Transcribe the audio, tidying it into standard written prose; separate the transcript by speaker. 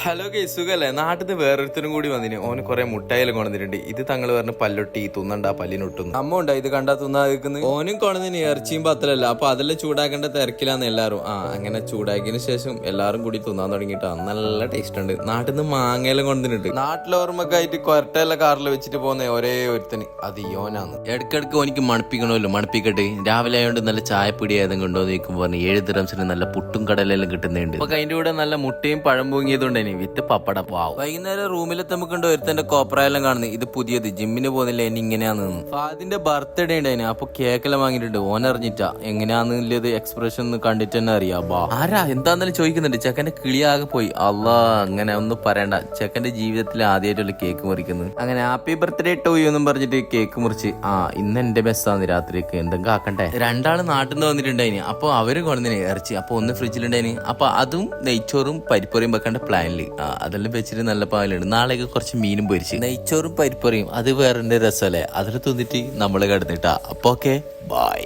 Speaker 1: Hello സുഖല്ലേ? നാട്ടിൽ നിന്ന് വേറൊരുത്തരും കൂടി വന്നിന്. ഓന് കുറെ മുട്ടായാലും കൊണ്ടുവന്നിട്ടുണ്ട്. ഇത് തങ്ങൾ പറഞ്ഞ് പല്ലൊട്ടി തിന്നണ്ട, പല്ലിനൊട്ടുന്നു. അമ്മ ഉണ്ടാ ഇത് കണ്ടാ തിന്നാതിരിക്കുന്നത്. ഓനും കൊണ്ടുവന്നിന് ഇറച്ചിയും പത്തലല്ല. അപ്പൊ അതെല്ലാം ചൂടാക്കേണ്ട തിരക്കിലാന്ന് എല്ലാരും. അങ്ങനെ ചൂടാക്കിയതിന് ശേഷം എല്ലാരും കൂടി തിന്നാൻ തുടങ്ങിയിട്ടാ. നല്ല ടേസ്റ്റ് ഉണ്ട്. നാട്ടിൽ നിന്ന് മാങ്ങയെല്ലാം കൊണ്ടുവന്നിട്ടുണ്ട്. നാട്ടിലോർമ്മക്കായിട്ട് കൊരട്ടയെല്ലാം കാറിൽ വെച്ചിട്ട് പോകുന്ന ഒരേ ഒരുത്തന് അത് യോനാന്ന്. ഇടയ്ക്കിടയ്ക്ക് ഓനിക്ക് മണപ്പിക്കണമല്ലോ, മണപ്പിക്കട്ടെ. രാവിലെ ആയതുകൊണ്ട് നല്ല ചായപ്പൊടി ഏതെങ്കിലും ഉണ്ടോ എന്ന് ചോദിക്കുമ്പോൾ പറഞ്ഞ് 7 ദിറംസിന് നല്ല പുട്ടും കടലെല്ലാം കിട്ടുന്നുണ്ട്. അപ്പൊ അതിന്റെ കൂടെ നല്ല മുട്ടയും പഴം പൂങ്ങിയതുകൊണ്ട് വിത്ത് പപ്പട പാവും. വൈകുന്നേരം റൂമിലെത്തുമ്പോണ്ട് ഒരുത്തന്റെ കോപ്പറയെല്ലാം കാണുന്നത്. ഇത് പുതിയത് ജിമ്മിന് പോകുന്നില്ല, ഇനി ഇങ്ങനെയാന്ന്. ഫാദിന്റെ ബർത്ത്ഡേ ഉണ്ടായിന്. അപ്പൊ കേക്കെല്ലാം വാങ്ങിയിട്ടുണ്ട്. ഓനറിഞ്ഞിട്ടാ എങ്ങനെയാന്നുള്ളത് എക്സ്പ്രഷൻ കണ്ടിട്ട് തന്നെ അറിയാം. ആരാ എന്താന്നാലും ചോദിക്കുന്നുണ്ട്. ചെക്കന്റെ കിളിയാകെ പോയി. അല്ലാ, അങ്ങനെ ഒന്നും പറയണ്ട. ചെക്കന്റെ ജീവിതത്തിൽ ആദ്യമായിട്ടുള്ള കേക്ക് മുറിക്കുന്നത്. അങ്ങനെ ഹാപ്പി ബർത്ത്ഡേ ടു യു എന്നും പറഞ്ഞിട്ട് കേക്ക് മുറിച്ച്. ഇന്ന് എന്റെ ബെസ്സാന്ന് രാത്രിക്ക് എന്തെങ്കിലും ആക്കണ്ടേ. രണ്ടാള് നാട്ടിൽ നിന്ന് വന്നിട്ടുണ്ടായിന്. അപ്പൊ അവര് കൊണ്ടുവന്നിന് ഇറച്ചി. അപ്പൊ ഒന്ന് ഫ്രിഡ്ജിലുണ്ടായിന്. അപ്പൊ അതും നെയ്ച്ചോറും പരിപ്പറിയും വെക്കേണ്ട പ്ലാനില് അതെല്ലാം വെച്ചിട്ട് നല്ല പാലുണ്ട്. നാളേക്ക് കുറച്ച് മീനും പൊരിച്ച്. നെയ്ച്ചോറും പരിപ്പറിയും അത് വേറെ രസമല്ലേ. അതിൽ തിന്നിട്ട് നമ്മള് കിടന്നിട്ടാ. അപ്പൊ ഓക്കെ, ബൈ.